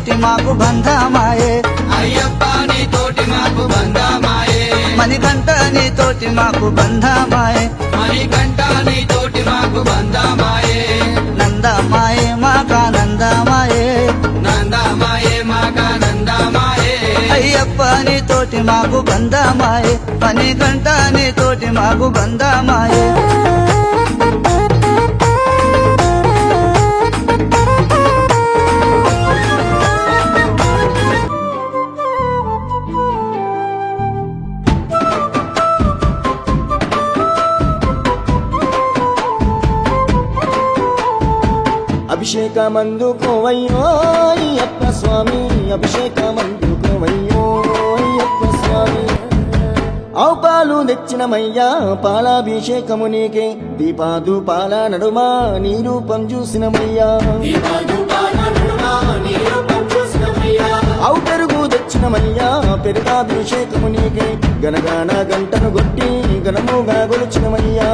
తోటి మాకు బంధమాయే అయ్యప్ప నీ తోటి మాకు బంధమాయే మణికంఠ నీ తోటి మాకు బంధమాయే మణికంఠ నీ తోటి మాకు బంధమాయే నందమాయే మాకానందమాయే నందమాయే మాకానందమాయే అయ్యప్ప నీ తోటి మాకు బంధమాయే మణికంఠ నీ తోటి మాకు బంధమాయే అభిషేకమందుకోవయ్యో అయ్యప్ప స్వామి అభిషేకమందుకోవయ్యో అయ్యప్ప స్వామి ఆవు పాలు తెచ్చినమయ్యా పాలాభిషేకము నీకే దీపాదుపాల నడుమ నీ రూపం చూసినమయ్యా ఆవు పెరుగు తెచ్చినమయ్యా పెరుగాభిషేకము నీకే గనగాన గంటను కొట్టి గణముగా గొలిచినమయ్యా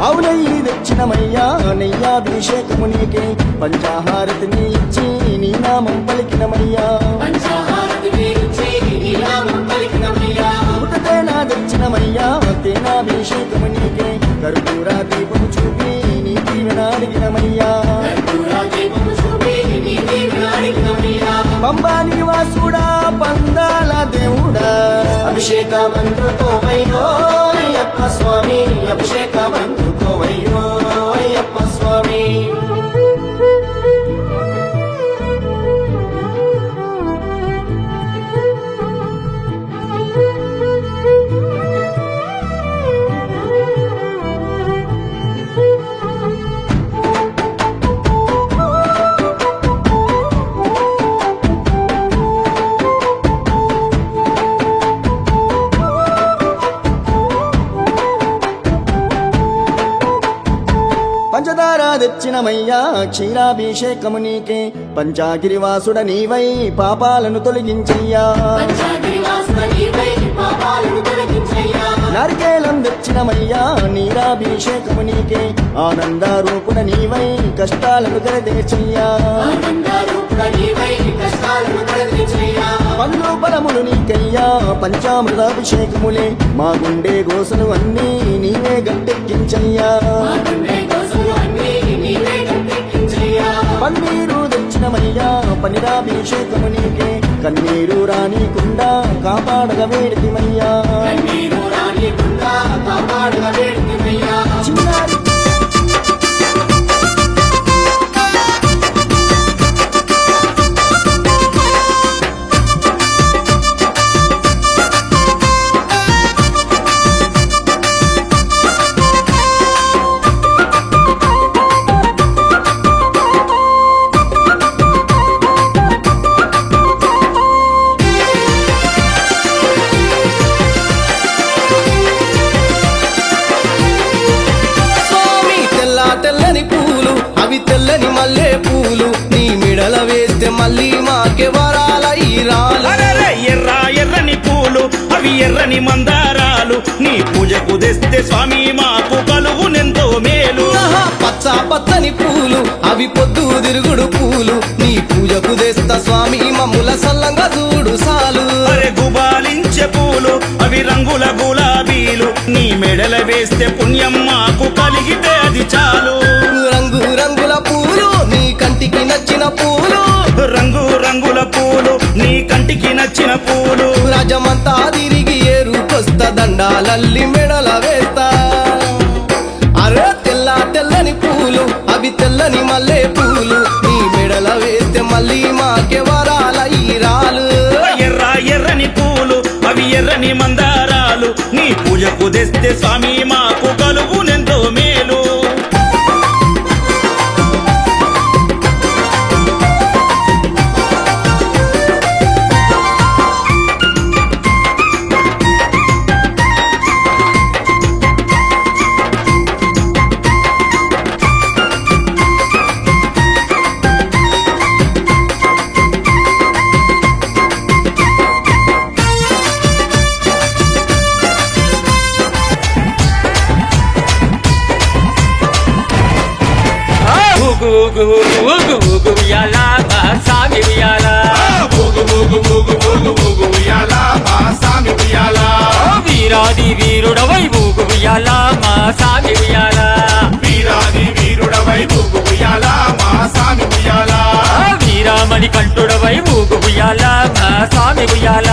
ఆవు నెయ్యి తెచ్చినమయ్యా నెయ్యాభిషేకము నీకే పంచాహారతిని ఇచ్చి నీ నామం పలికినమయ్యా పుట్టతేనా తెచ్చినమయ్యా తేనాభిషేకము నీకే కర్పూర దీపము చూపి నీ దీవెన అడిగినమయ్యా పంబా నివాసుడా పందాల దేవుడా అభిషేకమందుకోవయ్యో అయ్యప్ప స్వామి అభిషేకమందుకోవయ్యో అయ్యప్ప స్వామి పంచదార తెచ్చినమయ్యా క్షీరాభిషేకము నీకే పంచాగిరివాసుడ నీవై పాపాలను తొలగించయ్యా నారికేలం తెచ్చినమయ్యా నీరాభిషేకము నీకే ఆనంద రూపుడ నీవై కష్టాలను తెరదేర్చయ్యా పండ్లు ఫలములు నీకయ్యా పంచామృతాభిషేకములే మా గుండె గోసలు అన్నీ నీవే గట్టెక్కించయ్యా పన్నీరు తెచ్చినమయ్యా పనిరాభిషేకము నీకే కన్నీరు రానికుండా కాపాడగ వేడితిమయ్యా చిన్నారి తెల్లని పూలు అవి తెల్లని మల్లె పూలు నీ మిడల వేస్తే మళ్ళీ మాకే వరాల ఈరాలు ఎర్ర ఎర్రని పూలు అవి ఎర్రని మందారాలు నీ పూజకు తెస్తే స్వామి మాకు కలుగునెంతో మేలు పచ్చ పచ్చని పూలు అవి పొద్దు తిరుగుడు పూలు నీ పూజకు తెస్తా స్వామి మమ్ముల సల్లంగా చూడు సాలు అరే గుబాలించే పూలు అవి రంగుల గులాబీలు నీ మెడల వేస్తే పుణ్యం మాకు కలిగితే అది చాలు రంగు రంగుల పూలు నీ కంటికి నచ్చిన పూలు రంగు రంగుల పూలు నీ కంటికి నచ్చిన పూలు రాజమంతా తిరిగి ఏరుకొస్తా దండాలల్లి మెడల వేస్తా అరే తెల్లని పూలు అవి తెల్లని మల్లె పూలు నీ మెడల వేస్తే మళ్ళీ మాకే వరాల ఈరాలు ఎర్ర ఎర్రని పూలు అవి ఎర్రని మందారాలు నీ పూజకు తెస్తే స్వామి మాకు కలుగునెంతో మేలు ఊగు ఊగు ఊగు ఉయ్యాల మా సామి ఉయ్యాల ఊగు ఊగు ఊగు ఊగు ఊగు ఉయ్యాల మా సామి ఉయ్యాల వీరాది వీరుడవై ఊగు ఉయ్యాల మా సామి ఉయ్యాల వీరాది వీరుడవై ఊగు ఉయ్యాల మా సామి ఉయ్యాల వీరామణి కంఠుడవై ఊగు ఉయ్యాల మా సామి ఉయ్యాల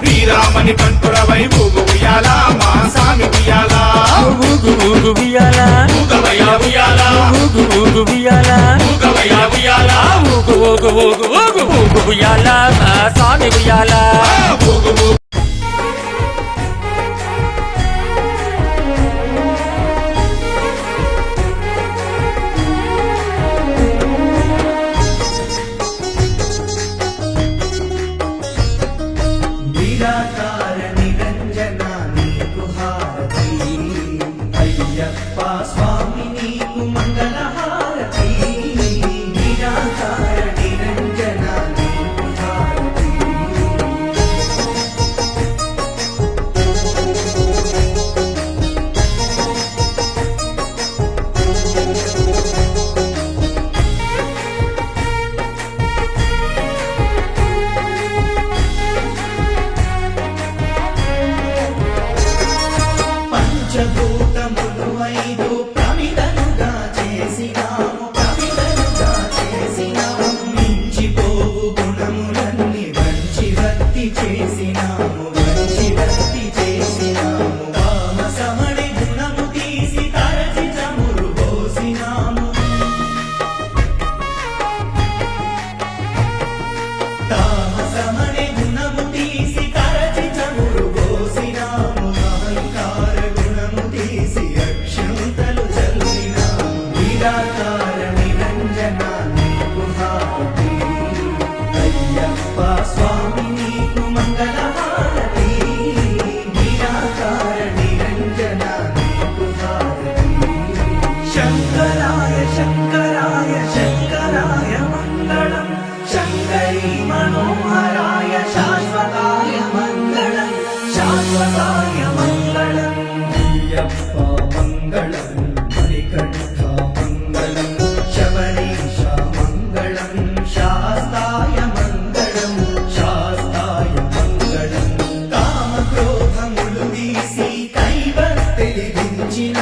వీరామణి కంఠుడవై ఊగు ఉయ్యాల మా సామి ఉయ్యాల ఊగు ఊగు ఉయ్యాల ఊగవయ్య ఉయ్యాల ఊగు ఊగు ఉయ్యాల ఊగవయ్య ఉయ్యాల ఊగు ఊగు ఊగు ఊగు ఊగు ఉయ్యాల మా సామి ఉయ్యాల ఊగు ఊగు నిరాకార నిరంజన నీకు హారతి అయ్యప్ప స్వామి నీకు మంగళ హారతి నిరాకార నిరంజన నీకు హారతి పంచభూతములు ఐదు ప్రమిదలుగా చేసినాము ప్రమిదలుగా చేసినాము మించిపోవు గుణములన్నీ వంచి భక్తి చేసినాము వంచి భక్తి చేసినాము వామసమణి గుణము తీసి తరచి చమురు పోసినాము తామసమణి గుణము తీసి తరచి చమురు పోసినాము అహంకార గుణము తీసి అక్షంతలు చల్లినాము నిరాకార నిరంజన నీకు హారతి అయ్యప్ప స్వామి నీకు మంగళ హారతి నిరాకార నిరంజన నీకు హారతి శంకరాయ శంకరాయ శంకరాయ మంగళం శంకరీ మనోహరాయ శాశ్వతాయ మంగళం శాశ్వతాయ మంగళం అయ్యప్ప మంగళం మణికంఠ మంగళం శబరీశ మంగళం శాస్తాయ మంగళం శాస్తాయ మంగళం కామక్రోధములు తీసి కైవత్తెలిగించిన